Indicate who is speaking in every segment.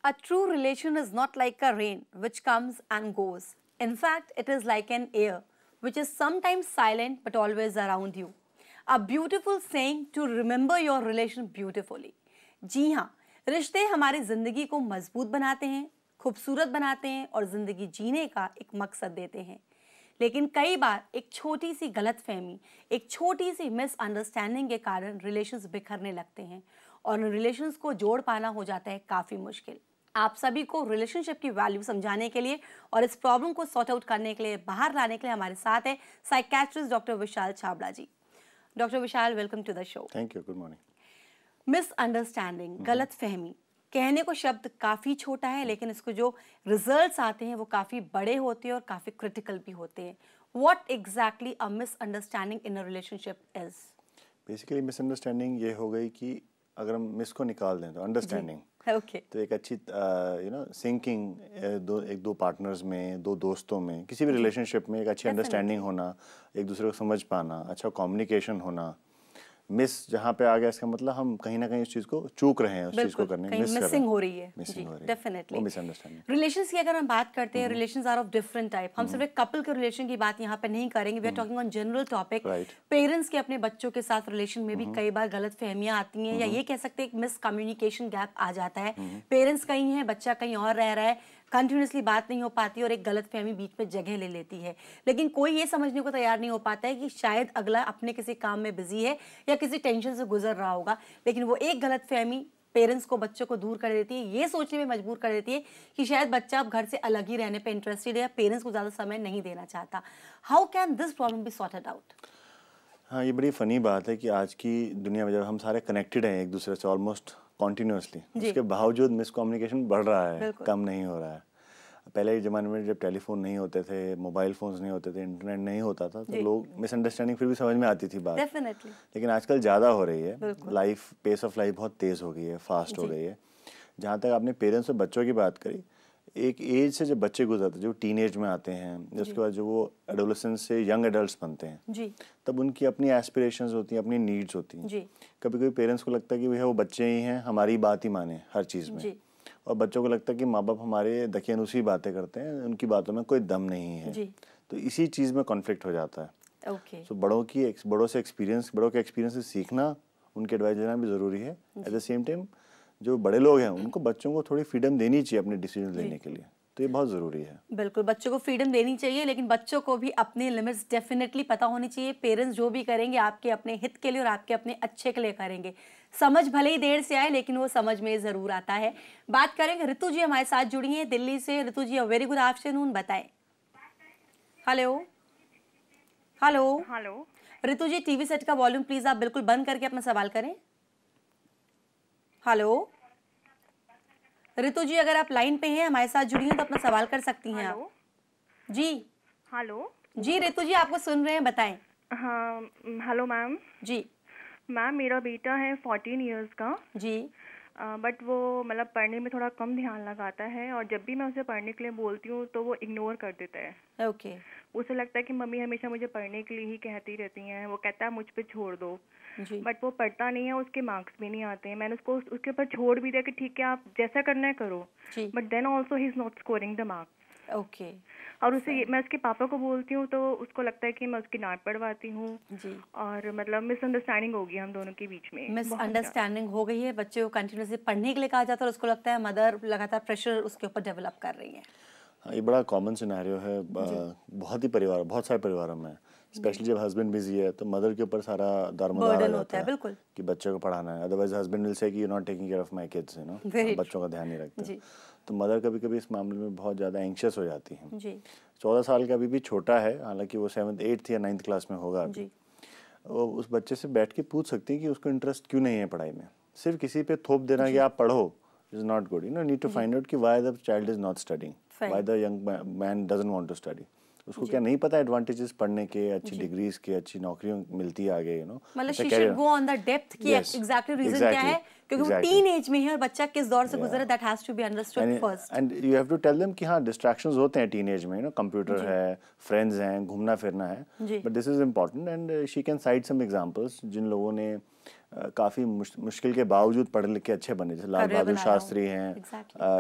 Speaker 1: A true relation is not like a rain which comes and goes. In fact, it is like an air which is sometimes silent but always around you. A beautiful saying to remember your relation beautifully. जी हाँ, रिश्ते हमारी जिंदगी को मजबूत बनाते हैं, खूबसूरत बनाते हैं और जिंदगी जीने का एक मकसद देते हैं। लेकिन कई बार एक छोटी सी गलतफहमी, एक छोटी सी मिसअंडरस्टैंडिंग के कारण रिलेशंस बिखरने लगते हैं और उन रिलेशंस को जोड़ पाना हो जाता है काफ़ी मुश्किल। आप सभी को रिलेशनशिप की वैल्यू समझाने के लिए और इस प्रॉब्लम को सॉर्ट आउट करने के लिए, बाहर लाने के लिए हमारे साथ है psychiatrist doctor Vishal Chhabra ji. Doctor Vishal, welcome to the show.
Speaker 2: Thank you, good morning.
Speaker 1: Misunderstanding, गलतफहमी, कहने को शब्द काफ़ी छोटा है लेकिन इसको जो रिजल्ट्स आते हैं वो काफ़ी बड़े होते हैं और काफ़ी क्रिटिकल भी होते हैं। What exactly a misunderstanding in a relationship is?
Speaker 2: Basically misunderstanding ये हो गई कि अगर हम मिस को निकाल दें तो अंडरस्टैंडिंग,
Speaker 1: ओके,
Speaker 2: तो एक अच्छी सिंकिंग दो पार्टनर्स में, दो दोस्तों में, किसी भी रिलेशनशिप में एक अच्छी अंडरस्टैंडिंग होना, एक दूसरे को समझ पाना, अच्छा कम्युनिकेशन होना। मिस जहाँ पे आ गया इसका मतलब हम कहीं ना कहीं उस चीज़ को चूक रहे हैं, उस चीज़ को करने में
Speaker 1: मिसिंग हो रही है।
Speaker 2: डेफिनेटली वो मिसअंडरस्टैंडिंग।
Speaker 1: रिलेशंस की अगर हम बात करते हैं, relations are of different type. हम सिर्फ एक कपल के रिलेशन की बात यहाँ पे नहीं करेंगे, we are talking on general topic. Parents के अपने बच्चों के साथ रिलेशन में भी कई बार गलत फहमियाँ आती हैं, या ये कह सकते हैं मिस कम्युनिकेशन गैप आ जाता है। पेरेंट्स कहीं है, बच्चा कहीं और रह रहा है, कंटिन्यूसली बात नहीं हो पाती और एक गलतफहमी बीच में जगह ले लेती है। लेकिन कोई ये समझने को तैयार नहीं हो पाता है कि शायद अगला अपने किसी काम में बिजी है या किसी टेंशन से गुजर रहा होगा, लेकिन वो एक गलतफहमी पेरेंट्स को, बच्चों को दूर कर देती है, ये सोचने में मजबूर कर देती है कि शायद बच्चा अब घर से अलग ही रहने पे इंटरेस्टेड है या पेरेंट्स को ज़्यादा समय नहीं देना चाहता। How can this problem be sorted out?
Speaker 2: हाँ, ये बड़ी फ़नी बात है कि आज की दुनिया में जब हम सारे कनेक्टेड हैं एक दूसरे से ऑलमोस्ट कॉन्टीन्यूसली, उसके बावजूद मिसकम्युनिकेशन बढ़ रहा है, कम नहीं हो रहा है। पहले के ज़माने में जब टेलीफोन नहीं होते थे, मोबाइल फ़ोन्स नहीं होते थे, इंटरनेट नहीं होता था, तो लोग मिसअंडरस्टैंडिंग फिर भी समझ में आती थी बात।
Speaker 1: डेफिनेटली।
Speaker 2: लेकिन आजकल ज़्यादा हो रही है, लाइफ, पेस ऑफ लाइफ बहुत तेज़ हो गई है, फास्ट हो गई है। जहाँ तक आपने पेरेंट्स और बच्चों की बात करी, एक एज से जब बच्चे गुजरते हैं, जो टीनेज में आते हैं, उसके बाद जो वो एडोलेसेंस से यंग एडल्ट्स बनते हैं, तब उनकी अपनी एस्पिरेशंस होती हैं, अपनी नीड्स होती हैं। कभी कभी पेरेंट्स को लगता है कि भैया वो बच्चे ही हैं, हमारी बात ही माने हर चीज़ में, और बच्चों को लगता है कि माँ बाप हमारे दकियानुसी बातें करते हैं, उनकी बातों में कोई दम नहीं है। तो इसी चीज़ में कॉन्फ्लिक्ट हो जाता है। तो बड़ों के एक्सपीरियंस से सीखना, उनके एडवाइस लेना भी ज़रूरी है। एट द सेम टाइम जो बड़े लोग हैं उनको बच्चों को थोड़ी फ्रीडम देनी चाहिए अपने डिसीजन लेने के लिए, तो ये बहुत ज़रूरी है।
Speaker 1: बिल्कुल, बच्चों को फ्रीडम देनी चाहिए, लेकिन बच्चों को भी अपने लिमिट्स डेफिनेटली पता होनी चाहिए। पेरेंट्स जो भी करेंगे आपके अपने हित के लिए और आपके अपने अच्छे के लिए करेंगे। समझ भले ही देर से आए लेकिन वो समझ में ज़रूर आता है। बात करेंगे, ऋतु जी हमारे साथ जुड़ी हैं दिल्ली से। Ritu ji, very good afternoon, बताएं। Hello hello
Speaker 3: hello.
Speaker 1: Ritu ji, TV set का वॉल्यूम प्लीज आप बिल्कुल बंद करके अपना सवाल करें। हेलो ऋतु जी, अगर आप लाइन पे हैं, हमारे साथ जुड़ी हैं, तो अपना सवाल कर सकती हैं आप। जी
Speaker 3: हेलो
Speaker 1: जी ऋतु जी, आपको सुन रहे हैं, बताएं।
Speaker 3: हाँ, हेलो मैम।
Speaker 1: जी
Speaker 3: मैम, मेरा बेटा है 14 इयर्स का
Speaker 1: जी,
Speaker 3: बट वो मतलब पढ़ने में थोड़ा कम ध्यान लगाता है, और जब भी मैं उसे पढ़ने के लिए बोलती हूँ तो वो इग्नोर कर देता है।
Speaker 1: ओके।
Speaker 3: उसे लगता है कि मम्मी हमेशा मुझे पढ़ने के लिए ही कहती रहती हैं, वो कहता है मुझ पे छोड़ दो, बट वो पढ़ता नहीं है, उसके मार्क्स भी नहीं आते हैं। मैंने उसको उसके ऊपर छोड़ भी दिया कि ठीक है आप जैसा करना है करो, but then also he is not scoring the marks.
Speaker 1: Okay.
Speaker 3: और उसे मैं उसके पापा को बोलती हूँ तो उसको लगता है कि मैं उसकी डांट पड़वाती हूँ, और मतलब मिसअंडरस्टैंडिंग हो गई हम दोनों के बीच में।
Speaker 1: मिसअंडरस्टैंडिंग हो गई है, बच्चे को कंटिन्यूसली पढ़ने के लिए कहा जाता है और उसको लगता है मदर लगातार प्रेशर उसके ऊपर डेवलप कर रही है।
Speaker 2: हाँ, ये बड़ा कॉमन सिनेरियो है, बहुत सारे परिवारों में, स्पेशली जब हस्बैंड बिजी है तो मदर के ऊपर सारा दारोमदार आ जाता है
Speaker 1: बिल्कुल,
Speaker 2: कि बच्चे को पढ़ाना है, अदरवाइज हस्बैंड विल से कि you not taking care of my kids, बच्चों का ध्यान नहीं रखते। तो मदर कभी कभी इस मामले में बहुत ज़्यादा एंग्शियस हो जाती हैं। 14 साल का अभी भी छोटा है, हालांकि वो 7th 8th या 9th क्लास में होगा अभी। वो उस बच्चे से बैठ के पूछ सकती है कि उसको इंटरेस्ट क्यों नहीं है पढ़ाई में। सिर्फ किसी पे थोप देना कि आप पढ़ो is not good, need to find out कि why the child is not studying, why the young man doesn't want to study. उसको क्या नहीं पता एडवांटेजेस पढ़ने के, अच्छी डिग्रीज के, अच्छी नौकरियां मिलती है आगे,
Speaker 1: मतलब she should go on the depth कि एग्जैक्टली रीजन क्या है, क्योंकि वो टीन एज में है और बच्चा किस दौर से गुजरा, that has to be understood first.
Speaker 2: And you have to tell them कि हाँ डिस्ट्रैक्शंस होते हैं टीन एज में, कंप्यूटर है, फ्रेंड्स हैं, घूमना फिरना है, but this is important. And she can cite some examples जिन लोगों ने काफी मुश्किल के बावजूद पढ़े लिखे अच्छे बने, जैसे लाल बहादुर शास्त्री हैं,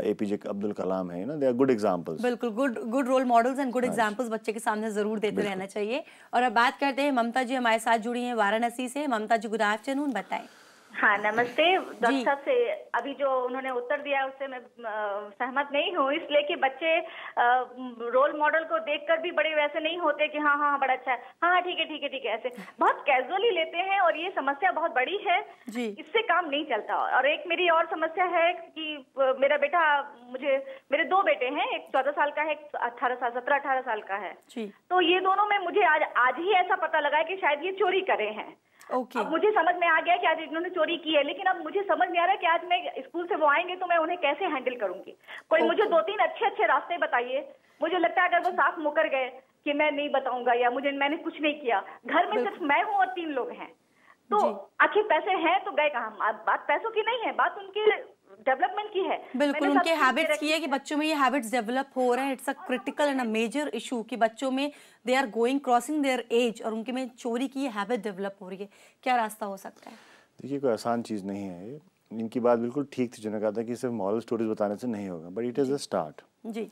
Speaker 2: APJ अब्दुल कलाम है, दे आर गुड एग्जांपल्स।
Speaker 1: बिल्कुल, good role models and good examples बच्चे के सामने जरूर देते रहना चाहिए। और अब बात करते हैं, ममता जी हमारे साथ जुड़ी हैं वाराणसी से। ममता जी, गुड आफ्टरनून, बताएं।
Speaker 4: हाँ नमस्ते। डॉक्टर साहब से अभी जो उन्होंने उत्तर दिया उससे मैं सहमत नहीं हूँ, इसलिए कि बच्चे रोल मॉडल को देखकर भी बड़े वैसे नहीं होते कि हाँ हाँ बड़ा अच्छा है, हाँ हाँ ठीक है ठीक है ठीक है, ऐसे बहुत कैजुअली लेते हैं और ये समस्या बहुत बड़ी है जी। इससे काम नहीं चलता। और एक मेरी और समस्या है कि मेरा बेटा, मेरे 2 बेटे हैं, एक 14 साल का है, एक 17-18 साल का है। तो ये दोनों में मुझे आज ही ऐसा पता लगा है कि शायद ये चोरी करे हैं। अब मुझे समझ में आ गया कि आज इन्होंने चोरी की है, लेकिन अब मुझे समझ नहीं आ रहा कि आज मैं स्कूल से वो आएंगे तो मैं उन्हें कैसे हैंडल करूंगी। कोई मुझे 2-3 अच्छे रास्ते बताइए। मुझे लगता है अगर वो साफ मुकर गए कि मैं नहीं बताऊंगा या मैंने कुछ नहीं किया, घर में सिर्फ मैं हूँ और 3 लोग हैं, तो आखिर पैसे हैं तो गए कहाँ? बात पैसों की नहीं है, बात उनके डेवलपमेंट की है।
Speaker 1: बिल्कुल, उनके हैबिट्स की है कि बच्चों में ये हैबिट्स डेवलप हो रहे हैं। It's a critical and a major issue कि बच्चों में they are going crossing their age और उनके में चोरी की हैबिट डेवलप हो रही है। क्या रास्ता हो सकता है?
Speaker 2: देखिए, कोई आसान चीज़ नहीं है ये। इनकी बात बिल्कुल ठीक थी, जिन्होंने कहा था कि सिर्फ मॉरल स्टोरीज बताने से नहीं होगा, but it is a start जी।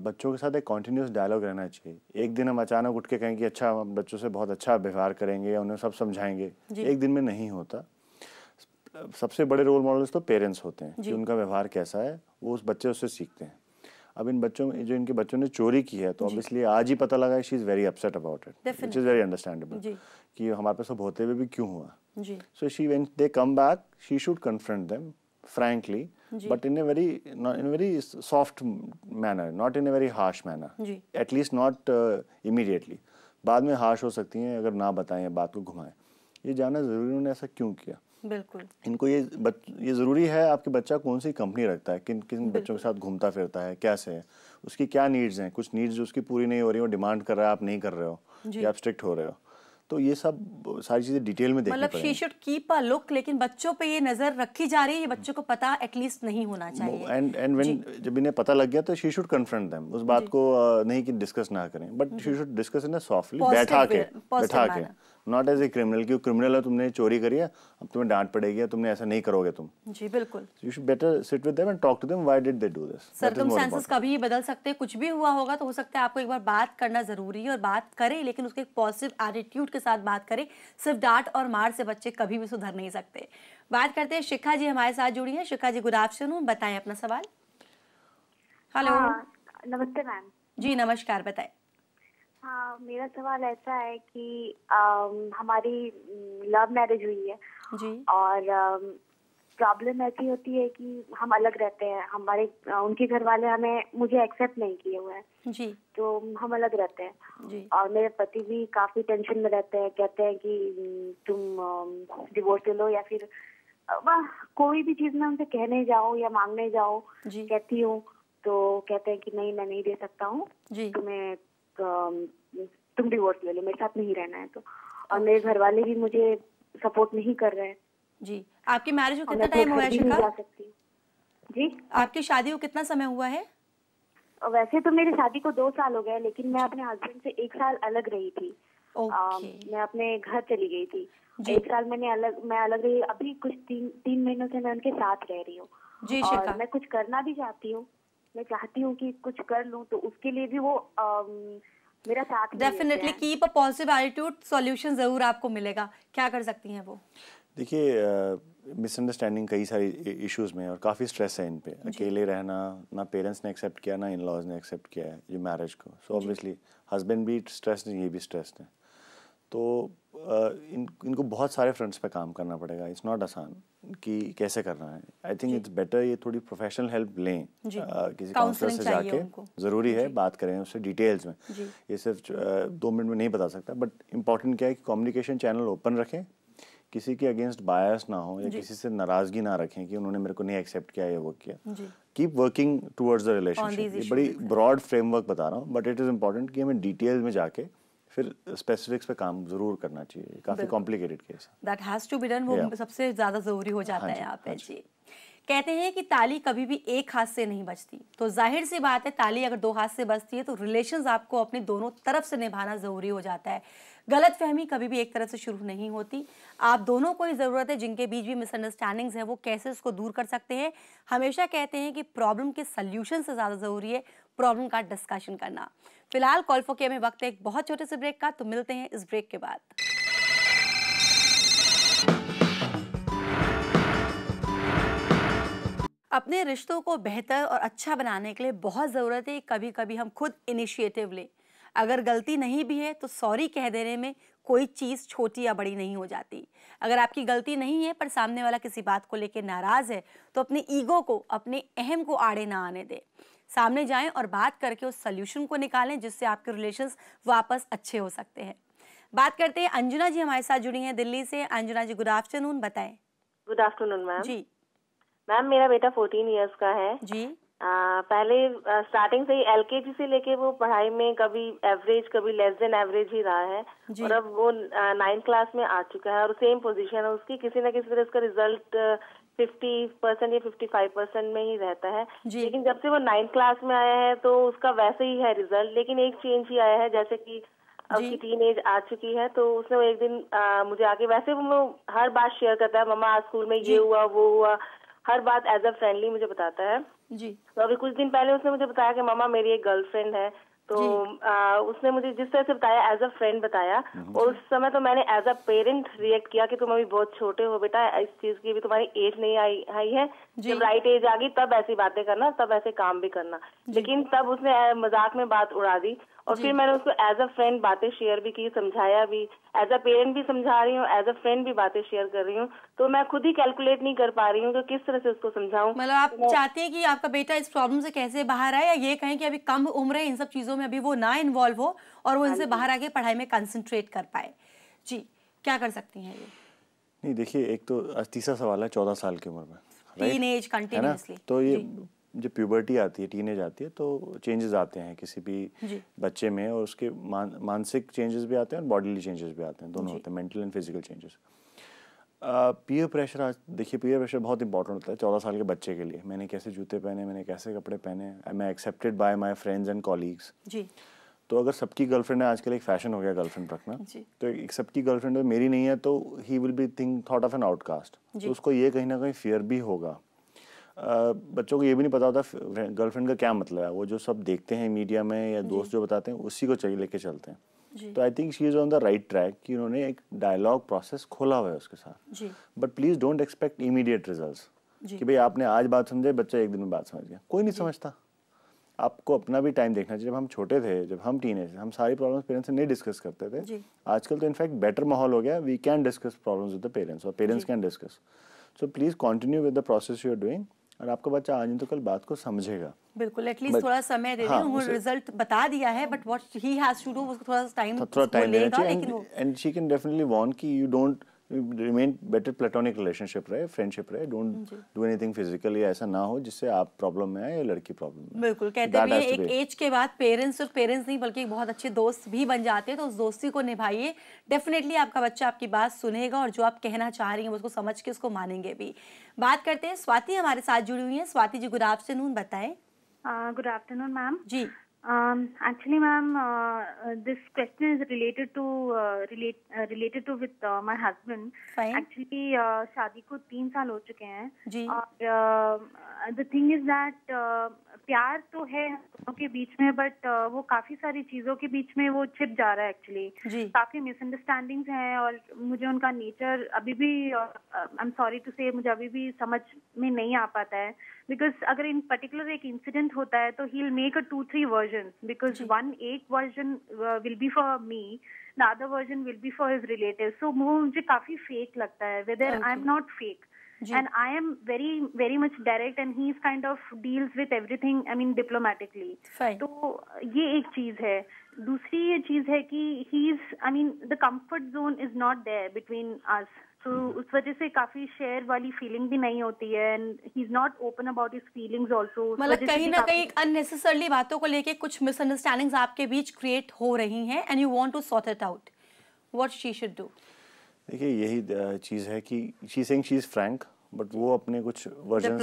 Speaker 2: बच्चों के साथ एक कॉन्टिन्यूस डायलॉग रहना चाहिए। एक दिन हम अचानक उठ के कहें कि अच्छा बच्चों से बहुत अच्छा व्यवहार करेंगे या उन्हें सब समझाएंगे, एक दिन में नहीं होता। सबसे बड़े रोल मॉडल्स तो पेरेंट्स होते हैं कि उनका व्यवहार कैसा है, वो उस बच्चे उससे सीखते हैं। अब इन बच्चों में जो इनके बच्चों ने चोरी की है, तो ऑब्वियसली आज ही पता लगा she is very upset about it, which is very understandable कि हमारे पास सब होते हुए भी क्यों हुआ। So she when they come back she should confront them frankly, but in a very soft manner, not in a very harsh manner. At least not immediately. बाद में harsh हो सकती हैं अगर ना बताएं या बात को घुमाएं। ये जानना जरूरी उन्होंने ऐसा क्यों किया।
Speaker 1: बिल्कुल,
Speaker 2: इनको ये जरूरी है आपके बच्चा कौन सी कंपनी रखता है, किन किन बच्चों के साथ घूमता फिरता है, कैसे है, उसकी क्या नीड्स हैं। कुछ नीड्स जो उसकी पूरी नहीं हो रही हो, डिमांड कर रहा है, आप नहीं कर रहे हो या आप स्ट्रिक्ट हो रहे हो, तो ये सब सारी चीजें डिटेल में देखनी पड़ेगी।
Speaker 1: मतलब she should keep a look, लेकिन बच्चों पे ये नजर रखी जा रही है, ये बच्चों को पता एटलीस्ट नहीं होना चाहिए।
Speaker 2: एंड व्हेन जब इन्हें पता लग गया तो शी शुड कन्फ्रंट देम। उस बात को नहीं कि डिस्कस ना करें, but she should discuss in a softly, बैठा के, नॉट एज ए क्रिमिनल। क्यों क्रिमिनल है, तुमने चोरी करी है, अब तुम्हें डांट पड़ेगी, तुमने ऐसा नहीं करोगे तुम।
Speaker 1: जी बिल्कुल,
Speaker 2: you should better sit with them and talk to them why did they do this.
Speaker 1: Circumstances कभी बदल सकते हैं, कुछ भी हुआ होगा तो हो सकता है आपको एक बार बात करना जरूरी है, और बात करें लेकिन उसके एक पॉजिटिव एटीट्यूड के साथ बात करें। सिर्फ डांट और मार से बच्चे कभी भी सुधर नहीं सकते। बात करते हैं, शिखा जी हमारे साथ जुड़ी हैं। शिखा जी, गुड आफ्टरनून, बताएं अपना सवाल। हेलो,
Speaker 5: नमस्ते मैम।
Speaker 1: जी नमस्कार, बताएं।
Speaker 5: हाँ, मेरा सवाल ऐसा है कि हमारी लव मैरिज हुई है जी, और प्रॉब्लम ऐसी होती है कि हम अलग रहते हैं। उनके घर वाले मुझे एक्सेप्ट नहीं किए हुए हैं जी, तो हम अलग रहते हैं जी। और मेरे पति भी काफी टेंशन में रहते हैं, कहते हैं कि तुम डिवोर्स ले लो, या फिर कोई भी चीज में उनसे कहने जाओ या मांगने जाओ, कहती हूँ तो कहते हैं कि नहीं, मैं नहीं दे सकता हूँ, तुम डिवोर्स ले लो, मेरे साथ नहीं रहना है। तो और मेरे घर वाले भी मुझे सपोर्ट नहीं कर रहे हैं
Speaker 1: जी। आपकी मैरिज को कितना टाइम हुआ है शिखा?
Speaker 5: जी,
Speaker 1: आपकी शादी को कितना समय हुआ है?
Speaker 5: वैसे तो मेरी शादी को 2 साल हो गए, लेकिन मैं अपने हस्बैंड से 1 साल अलग रही थी। मैं अपने घर चली गई थी। 1 साल मैं अलग रही। अभी कुछ 3 महीनों से मैं उनके साथ रह रही हूँ और मैं कुछ करना भी चाहती हूँ। मैं चाहती हूँ कि कुछ कर लूँ, तो उसके लिए भी वो मेरा साथ
Speaker 1: definitely keep a positive attitude, solution जरूर आपको मिलेगा। क्या कर सकती हैं वो?
Speaker 2: देखिए, मिसअंडरस्टैंडिंग कई सारी इश्यूज में और काफ़ी स्ट्रेस है इन पे। अकेले रहना, ना पेरेंट्स ने एक्सेप्ट किया ना इन लॉज ने एक्सेप्ट किया है ये मैरिज को। सो ऑब्वियसली हस्बैंड भी स्ट्रेस्ड है, ये भी स्ट्रेस्ड है। तो इनको बहुत सारे फ्रंट्स पे काम करना पड़ेगा। इट्स नॉट आसान कि कैसे करना है। आई थिंक इट्स बेटर ये थोड़ी प्रोफेशनल हेल्प लें, किसी काउंसलर से जाके। ज़रूरी है बात करें उससे डिटेल्स में। ये सिर्फ 2 मिनट में नहीं बता सकता, बट इम्पॉर्टेंट क्या है कि कम्युनिकेशन चैनल ओपन रखें, किसी के अगेंस्ट बायस ना हो या किसी से नाराजगी ना रखें कि उन्होंने मेरे को नहीं एक्सेप्ट किया या वो किया। Keep working towards the relationship. ये बड़ी ब्रॉड फ्रेमवर्क बता रहा हूँ, बट इट इज़ इम्पॉर्टेंट कि हमें डिटेल में जाके फिर स्पेसिफिक्स पे काम जरूर करना चाहिए। काफी कॉम्प्लिकेटेड केस है,
Speaker 1: that has to be done. वो सबसे ज्यादा जरूरी हो जाता है यहाँ पे जी। कहते हैं कि ताली कभी भी एक हाथ से नहीं बजती, तो जाहिर सी बात है ताली अगर 2 हाथ से बजती है तो रिलेशंस आपको अपने दोनों तरफ से निभाना जरूरी हो जाता है। गलत फहमी कभी भी एक तरफ से शुरू नहीं होती, आप दोनों को ही ज़रूरत है जिनके बीच भी मिसअंडरस्टैंडिंग्स हैं वो कैसे उसको दूर कर सकते हैं। हमेशा कहते हैं कि प्रॉब्लम के सल्यूशन से ज़्यादा ज़रूरी है प्रॉब्लम का डिस्कशन करना। फिलहाल कॉल फॉर केयर में वक्त है एक बहुत छोटे से ब्रेक का, तो मिलते हैं इस ब्रेक के बाद। अपने रिश्तों को बेहतर और अच्छा बनाने के लिए बहुत ज़रूरत है कभी कभी हम खुद इनिशिएटिव लें। अगर गलती नहीं भी है तो सॉरी कह देने में कोई चीज़ छोटी या बड़ी नहीं हो जाती। अगर आपकी गलती नहीं है पर सामने वाला किसी बात को लेकर नाराज़ है तो अपने ईगो को, अपने अहम को आड़े ना आने दें। सामने जाएं और बात करके उस सॉल्यूशन को निकालें जिससे आपके रिलेशंस वापस अच्छे हो सकते हैं। बात करते हैं अंजुना जी हमारे साथ जुड़ी हैं दिल्ली से। अंजुना जी गुड आफ्टरनून, बताएं।
Speaker 6: Good afternoon ma'am.
Speaker 1: जी
Speaker 6: मैम मेरा बेटा 14 इयर्स का है
Speaker 1: जी।
Speaker 6: पहले स्टार्टिंग से ही एलकेजी से लेके वो पढ़ाई में कभी एवरेज कभी लेस देन एवरेज ही रहा है और अब वो 9th क्लास में आ चुका है और सेम पोजीशन है उसकी। किसी न किसी तरह उसका रिजल्ट 50% या 55% में ही रहता है। लेकिन जब से वो 9th क्लास में आया है तो उसका वैसे ही है रिजल्ट, लेकिन एक चेंज ही आया है। जैसे कि अब उसकी टीन एज आ चुकी है तो उसने वो एक दिन मुझे आके, वैसे वो हर बात शेयर करता है, मम्मा आज स्कूल में ये हुआ वो हुआ, हर बात एज अ फ्रेंडली मुझे बताता है जी। तो अभी कुछ दिन पहले उसने मुझे बताया कि मामा मेरी एक गर्लफ्रेंड है। तो उसने मुझे जिस तरह से बताया एज अ फ्रेंड बताया और उस समय तो मैंने एज अ पेरेंट रिएक्ट किया कि तुम अभी बहुत छोटे हो बेटा, इस चीज की भी तुम्हारी एज नहीं आई है, जब राइट एज आ गई तब ऐसी बातें करना, तब ऐसे काम भी करना। लेकिन तब उसने मजाक में बात उड़ा दी और फिर मैंने उसको एज अ फ्रेंड बातें शेयर भी की, समझाया भी, एज अ पेरेंट भी समझा रही हूँ, एज अ फ्रेंड भी बातें शेयर कर रही हूँ। तो मैं खुद ही कैलकुलेट नहीं कर पा रही हूँ कि किस तरह से उसको समझाऊं।
Speaker 1: मतलब आप चाहते हैं कि आपका बेटा इस प्रॉब्लम से कैसे बाहर आए, या ये कहें कि अभी कम उम्र है इन सब चीजों में, अभी वो ना इन्वॉल्व हो और वो इनसे बाहर आके पढ़ाई में कंसंट्रेट कर पाए। जी, क्या कर सकती हैं ये?
Speaker 2: नहीं देखिए, एक तो तीसरा सवाल है 14 साल की उम्र में,
Speaker 1: टीनेज कंटिन्यूअसली,
Speaker 2: तो ये जब प्यूबर्टी आती है, टीनेज आती है तो चेंजेस आते हैं किसी भी बच्चे में, और उसके मानसिक चेंजेस भी आते हैं और बॉडीली चेंजेस भी आते हैं, दोनों होते हैं, mental and physical changes. Peer pressure, आज देखिए पीयर प्रेशर बहुत इंपॉर्टेंट होता है 14 साल के बच्चे के लिए। मैंने कैसे जूते पहने, मैंने कैसे कपड़े पहने, मैं accepted by my friends and colleagues. तो अगर सबकी गर्लफ्रेंड है, आजकल एक फैशन हो गया गर्लफ्रेंड रखना, तो एक सबकी गर्लफ्रेंड मेरी नहीं है तो he will be thought of an outcast. तो उसको ये कहीं ना कहीं फियर भी होगा। बच्चों को ये भी नहीं पता होता गर्लफ्रेंड का क्या मतलब है, वो जो सब देखते हैं मीडिया में या दोस्त जो बताते हैं उसी को चाहिए लेके चलते हैं। तो I think she is on the right track कि उन्होंने एक डायलॉग प्रोसेस खोला हुआ है उसके साथ। But please don't expect immediate results कि भाई आपने आज बात समझे, बच्चा एक दिन में बात समझ गया। कोई नहीं समझता। आपको अपना भी टाइम देखना चाहिए। जब हम छोटे थे, जब हम टीनेज थे, हम सारी प्रॉब्लम्स पेरेंट्स से नहीं डिस्कस करते थे। आजकल तो इनफैक्ट बेटर माहौल हो गया, we can discuss problems with the parents और parents can discuss. So please continue with the process you are doing और आपका बच्चा आज नहीं तो कल बात को समझेगा।
Speaker 1: बिल्कुल, एटलीस्ट थोड़ा समय दे दें। उन्होंने रिजल्ट बता दिया है, but what he has to do, उसको थोड़ा टाइम
Speaker 2: लेगा। And she can definitely warn कि you don't remain better platonic relationship रहे, फ्रेंडशिप रहे, डोंट डू एनीथिंग फिजिकली, ऐसा ना हो जिससे आप प्रॉब्लम में आए या लड़की प्रॉब्लम में।
Speaker 1: बिल्कुल, कहते हैं एक एज के बाद पेरेंट्स और पेरेंट्स नहीं बल्कि बहुत अच्छे दोस्त भी बन जाते हैं, तो उस दोस्ती को निभाइए। डेफिनेटली आपका बच्चा आपकी बात सुनेगा और जो आप कहना चाह रही हैं उसको समझ के उसको मानेंगे भी। बात करते हैं स्वाति हमारे साथ जुड़ी हुई है। स्वाति जी गुड आफ्टरनून, बताएं।
Speaker 7: Good afternoon ma'am
Speaker 1: ji.
Speaker 7: Actually, ma'am, this question is related to with my husband.
Speaker 1: Fine.
Speaker 7: Actually, शादी को 3 साल हो चुके हैं
Speaker 1: जी।
Speaker 7: और the thing is that प्यार तो है हम दोनों के बीच में, बट वो काफी सारी चीजों के बीच में वो छिप जा रहा है एक्चुअली। काफी मिसअंडरस्टैंडिंग्स हैं और मुझे उनका नेचर अभी भी, आई एम सॉरी टू से, मुझे अभी भी समझ में नहीं आ पाता है। बिकॉज अगर इन पर्टिकुलर एक इंसिडेंट होता है तो he will make a 2-3 version, because एक version will be for me, the other version will be for his relative. So वो मुझे काफी फेक लगता है, whether I am not fake and I am very much direct and he is kind of deals with everything, I mean diplomatically. तो ये एक चीज है। दूसरी ये चीज है कि he is, I mean the comfort zone is not there between us. तो उस वजह से काफी शेयर वाली फीलिंग भी नहीं होती है and he is not open about his feelings also.
Speaker 1: मतलब कहीं ना कहीं अननेसेसरली बातों को लेके कुछ मिसअंडरस्टैंडिंग्स आपके बीच क्रिएट हो रही हैं and you want to sort it out. What she should do?
Speaker 2: देखिए यही चीज़ है कि she saying she is Frank, but वो अपने कुछ वर्जन्स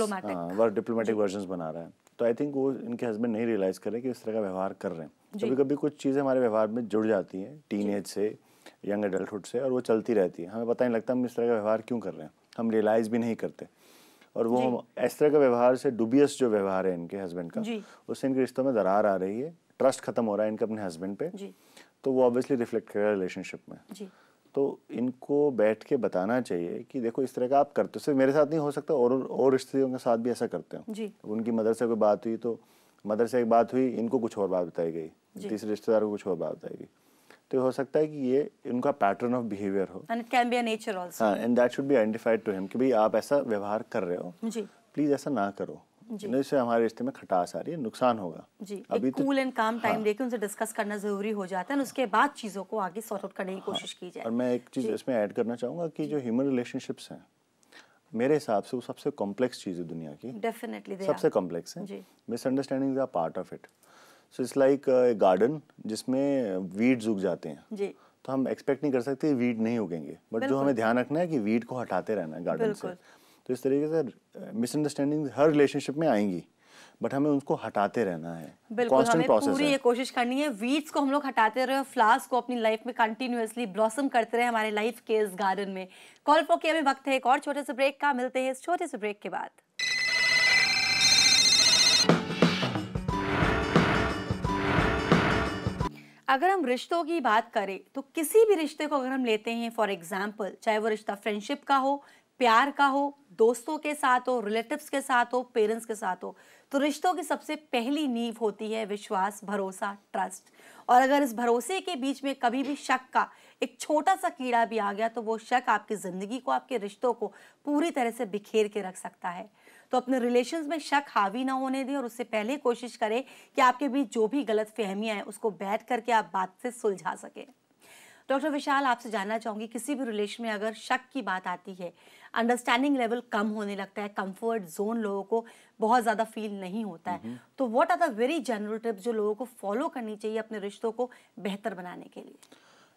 Speaker 2: डिप्लोमेटिक वर्जन्स बना रहा है। तो आई थिंक वो इनके हस्बैंड नहीं रियलाइज़ कर रहे कि इस तरह का व्यवहार कर रहे हैं। कभी कभी कुछ चीज़ें हमारे व्यवहार में जुड़ जाती हैं टीन एज से, यंग एडल्टहुड से, और वो चलती रहती है, हमें पता नहीं लगता हम इस तरह का व्यवहार क्यों कर रहे हैं, हम रियलाइज़ भी नहीं करते। और वो हम इस तरह का व्यवहार से, डुबियस जो व्यवहार है इनके हस्बैंड का, उससे इनके रिश्तों में दरार आ रही है, ट्रस्ट खत्म हो रहा है इनका अपने हस्बैंड पे, तो वो ऑब्वियसली रिफ्लेक्ट करेगा रिलेशनशिप में। तो इनको बैठ के बताना चाहिए कि देखो इस तरह का आप करते हो, सिर्फ मेरे साथ नहीं हो सकता, और रिश्तेदारों के साथ भी ऐसा करते हो। उनकी मदर से कोई बात हुई तो मदर से एक बात हुई, इनको कुछ और बात बताई गई, तीसरे रिश्तेदार को कुछ और बात बताई गई, तो हो सकता है कि ये इनका पैटर्न ऑफ बिहेवियर हो,
Speaker 1: and it can be a nature also,
Speaker 2: हाँ, and that should be identified to him कि भाई आप ऐसा व्यवहार कर रहे हो, प्लीज ऐसा ना करो, इससे हमारे रिश्ते में खटास आ रही है, नुकसान होगा।
Speaker 1: अभी एक कूल एंड काम टाइम देके उनसे डिस्कस करना जरूरी हो जाता है, और उसके बाद चीजों को आगे सॉर्ट आउट करने की कोशिश की जाए।
Speaker 2: और मैं एक चीज इसमें ऐड करना चाहूंगा कि जो ह्यूमन रिलेशनशिप्स हैं, मेरे हिसाब से वो सबसे कॉम्प्लेक्स चीज है दुनिया की,
Speaker 1: डेफिनेटली
Speaker 2: सबसे कॉम्प्लेक्स है। Misunderstandings are part of it. So it's like a garden जिसमें वीड्स उग जाते हैं, तो हम एक्सपेक्ट नहीं कर सकते वीड नहीं उगेंगे, बट जो हमें ध्यान रखना है कि वीड को हटाते रहना है गार्डन से। तो इस तरीके से मिसअंडरस्टैंडिंग हर रिलेशनशिप में आएंगी, बट हमें उनको हटाते रहना है,
Speaker 1: कांस्टेंट प्रोसेस है। पूरी ये कोशिश करनी है वीड्स को हम लोग हटाते रहे, फ्लावर्स को अपनी लाइफ में कंटिन्यूअसली ब्लॉसम करते रहे हमारे लाइफ के इस गार्डन में। कॉल फॉर के अभी वक्त है एक और छोटे से ब्रेक का, मिलते हैं इस छोटे से ब्रेक के बाद। अगर हम रिश्तों की बात करें तो किसी भी रिश्ते को अगर हम लेते हैं, फॉर एग्जाम्पल, चाहे वो रिश्ता फ्रेंडशिप का हो, प्यार का हो, दोस्तों के साथ हो, रिलेटिव्स के साथ हो, पेरेंट्स के साथ हो, तो रिश्तों की सबसे पहली नींव होती है विश्वास, भरोसा, ट्रस्ट। और अगर इस भरोसे के बीच में कभी भी शक का एक छोटा सा कीड़ा भी आ गया तो वो शक आपकी ज़िंदगी को, आपके रिश्तों को पूरी तरह से बिखेर के रख सकता है। तो अपने रिलेशंस में शक हावी ना होने दें, और उससे पहले कोशिश करें कि आपके बीच जो भी गलत फहमियाँ हैं उसको बैठ करके आप बात से सुलझा सकें। डॉक्टर विशाल, आपसे जानना चाहूँगी, किसी भी रिलेशन में अगर शक की बात आती है, अंडरस्टैंडिंग लेवल कम होने लगता है, कंफर्ट जोन लोगों को बहुत ज़्यादा फील नहीं होता है, तो what are the very general tips जो लोगों को फॉलो करनी चाहिए अपने रिश्तों को बेहतर बनाने के लिए?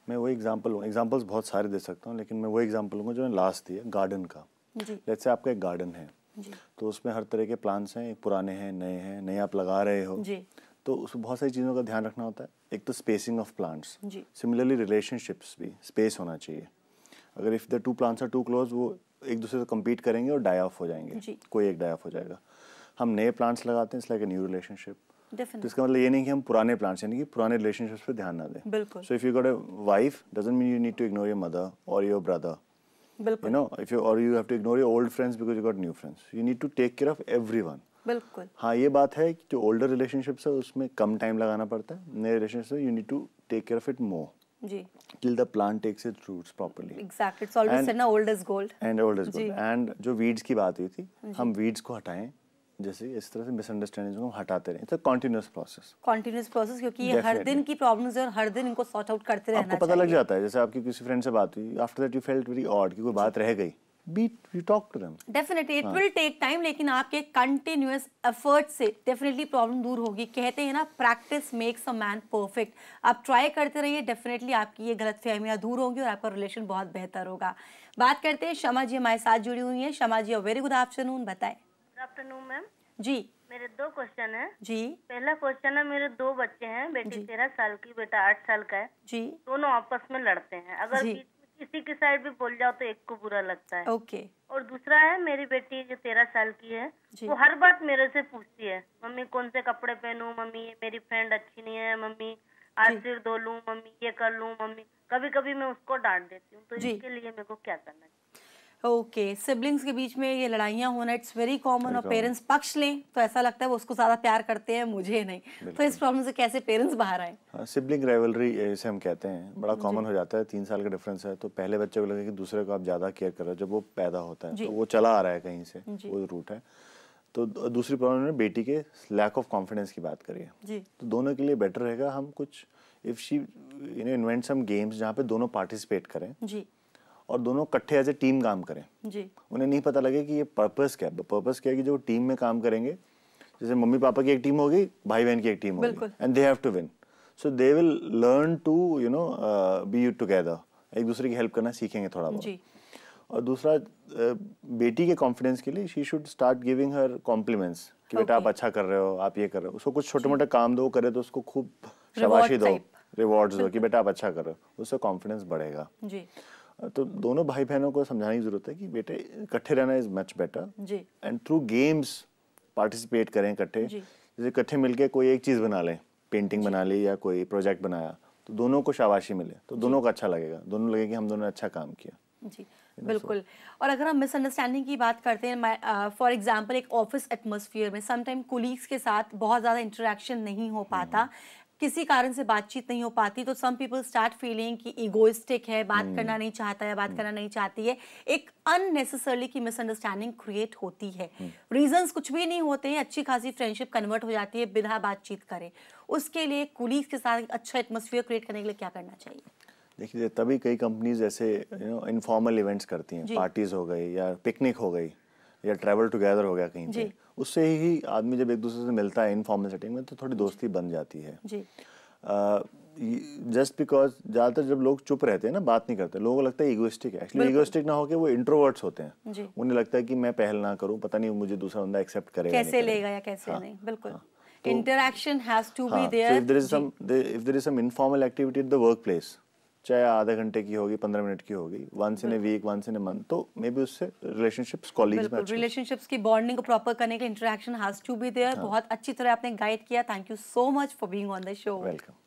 Speaker 2: मैं वो एग्जाम्पल्स बहुत सारे दे सकता हूँ, लेकिन मैं वो एग्जाम्पल लूँगा जो मैंने लास्ट दिया, गार्डन का। लेट्स से आपका एक गार्डन है, तो उसमें हर तरह के प्लांट्स हैं, पुराने हैं, नए आप लगा रहे हो, तो उसमें बहुत सारी चीज़ों का ध्यान रखना होता है। एक तो spacing of plants, similarly relationships भी स्पेस होना चाहिए। अगर if the two plants are too close, वो एक दूसरे से कम्पीट करेंगे और डाई ऑफ हो जाएंगे, कोई एक डाई ऑफ हो जाएगा। हम नए प्लांट्स लगाते हैं, it's like a new relationship. तो इसका मतलब ये नहीं कि हम पुराने प्लांट्स, यानी कि पुराने रिलेशनशिप्स पे ध्यान ना दें। So if you got a wife, doesn't mean you need to ignore your mother और your brother, you know, if you or you have to ignore your old friends because you got new friends. You need to take care of everyone.
Speaker 1: बिल्कुल।
Speaker 2: हाँ, ये बात है कि जो older relationships है उसमें कम टाइम लगाना पड़ता है, नए रिलेशनशिप्स में you need to take care of it more जी, till the plant takes its roots properly.
Speaker 1: Exactly. It's always said na, old is gold.
Speaker 2: And old is gold. And जो weeds की बात हुई थी, हम weeds को हटाएं, जैसे इस तरह से मिसअंडरस्टैंडिंग को हटाते रहें। इट्स अ कंटीन्यूअस प्रोसेस, क्योंकि ये हर दिन की प्रॉब्लम्स है और हर दिन इनको सॉर्ट आउट करते रहना चाहिए। आपको पता लग जाता है, जैसे आपकी किसी फ्रेंड से बात हुई, after that you felt very odd कि कोई बात रह गई, you talk to them.
Speaker 1: Definitely, it will take time, लेकिन आपके कंटिन्यूअस एफर्ट से डेफिनेटली प्रॉब्लम दूर होगी। कहते हैं ना, practice makes a man perfect. आप ट्राई करते रहिए, डेफिनेटली आपकी ये गलतफहमियां दूर होंगी और आपका रिलेशन बहुत बेहतर होगा। बात करते हैं, शमा जी हमारे साथ जुड़ी हुई हैं। शमा जी, वेरी गुड आफ्टरनून, बताएं।
Speaker 8: गुड आफ्टरनून मैम
Speaker 1: जी।
Speaker 8: मेरे 2 क्वेश्चन है
Speaker 1: जी।
Speaker 8: पहला क्वेश्चन है, मेरे 2 बच्चे हैं, बेटी 13 साल की, बेटा 8 साल का है जी। दोनों आपस में लड़ते हैं, अगर बीच किसी की साइड भी बोल जाओ तो एक को बुरा लगता है।
Speaker 1: ओके।
Speaker 8: और दूसरा है, मेरी बेटी जो 13 साल की है, वो हर बात मेरे से पूछती है, मम्मी कौन से कपड़े पहनूं, मम्मी मेरी फ्रेंड अच्छी नहीं है, मम्मी आज सिर धो लूं, मम्मी ये कर लूं, मम्मी कभी कभी मैं उसको डांट देती हूँ। तो इसके लिए मेरे को क्या करना चाहिए?
Speaker 1: ओके, सिबलिंग्स के बीच में ये लड़ाइयाँ होना इट्स वेरी कॉमन, और पेरेंट्स पक्ष लें तो ऐसा लगता है वो उसको ज्यादा प्यार करते हैं, मुझे नहीं। तो इस प्रॉब्लम से कैसे पेरेंट्स बाहर आए?
Speaker 2: सिबलिंग राइवलरी इसे हम कहते हैं, बड़ा कॉमन हो जाता है। 3 साल का डिफरेंस है, तो पहले बच्चे को लगे कि दूसरे को आप ज्यादा केयर कर रहे हो, जब वो पैदा होता है तो वो चला आ रहा है कहीं से, वो रूट है। तो दूसरी प्रॉब्लम है बेटी के लैक ऑफ कॉन्फिडेंस की बात करिए, तो दोनों के लिए बेटर रहेगा हम कुछ if she invent some games जहाँ पे दोनों पार्टिसिपेट करें जी, और दोनों इकट्ठे एज ए टीम काम करें जी। उन्हें नहीं पता लगे कि ये पर्पस क्या है। पर्पस क्या है कि जो टीम में काम करेंगे, जैसे मम्मी पापा की एक टीम होगी, भाई बहन की एक टीम होगी, and they have to win, so they will learn to you know be together, एक दूसरे की हेल्प करना सीखेंगे थोड़ा बहुत। और दूसरा, बेटी के कॉन्फिडेंस के लिए she should start giving her compliments कि बेटा आप अच्छा कर रहे हो, आप ये कर रहे हो। उसको कुछ छोटे मोटे काम दो, करे तो उसको खूब शाबाशी दो, रिवॉर्ड्स दो कि बेटा आप अच्छा करो, उससे कॉन्फिडेंस बढ़ेगा जी। तो दोनों भाई बहनों को समझाने की जरूरत है कि बेटे इकट्ठे रहना इज मच बेटर जी, एंड थ्रू गेम्स पार्टिसिपेट करें इकट्ठे, जैसे इकट्ठे मिलके कोई एक चीज बना लें, पेंटिंग बना ली या कोई प्रोजेक्ट बनाया, तो दोनों को शाबाशी मिले, तो दोनों को अच्छा लगेगा, दोनों लगे कि हम दोनों ने अच्छा काम किया
Speaker 1: जी। बिल्कुल। और अगर हम मिसअंडरस्टैंडिंग की बात करते हैं, फॉर एग्जांपल एक ऑफिस एटमॉस्फेयर में समटाइम कोलीग्स के साथ बहुत ज़्यादा इंटरेक्शन नहीं हो पाता, किसी कारण से बातचीत नहीं हो पाती, तो सम पीपल स्टार्ट फीलिंग कि ईगोइस्टिक है, बात करना नहीं चाहता है, बात करना नहीं चाहती है, एक अननेसेसरली की मिसअंडरस्टैंडिंग क्रिएट होती है। रीजंस कुछ भी नहीं होते हैं, अच्छी खासी फ्रेंडशिप कन्वर्ट हो जाती है बिना बातचीत करे। उसके लिए कोलीग्स के साथ अच्छा एटमॉस्फेयर क्रिएट करने के लिए क्या करना चाहिए?
Speaker 2: देखिए, तभी कई कंपनीज ऐसे इनफॉर्मल इवेंट्स करती हैं, पार्टीज हो गई या पिकनिक हो गई या ट्रैवल टुगेदर हो गया कहीं पे, उससे ही आदमी जब एक दूसरे से मिलता है इनफॉर्मल सेटिंग में, तो थोड़ी दोस्ती बन जाती है जी। जस्ट बिकॉज ज़्यादातर जब लोग चुप रहते हैं ना, बात नहीं करते, लोगों को लगता है इगोइस्टिक है। एक्चुअली इगोइस्टिक ना होकर वो इंट्रोवर्ट्स होते हैं, उन्हें लगता है कि मैं पहल ना करूं, पता नहीं मुझे दूसरा बंदा एक्सेप्ट करेगा
Speaker 1: कैसे लेगा या कैसे नहीं। बिल्कुल, interaction has to be there.
Speaker 2: If there is some informal activity at the workplace, चाहे आधे घंटे की होगी, 15 मिनट की होगी, once in a week, once in a month, तो मे बी उससे रिलेशनशिप्स कॉलीग्स में
Speaker 1: रिलेशनशिप्स की बॉन्डिंग को प्रॉपर करने के लिए interaction has to be there. बहुत अच्छी तरह आपने गाइड किया। Thank you so much for being on the show.
Speaker 2: Welcome.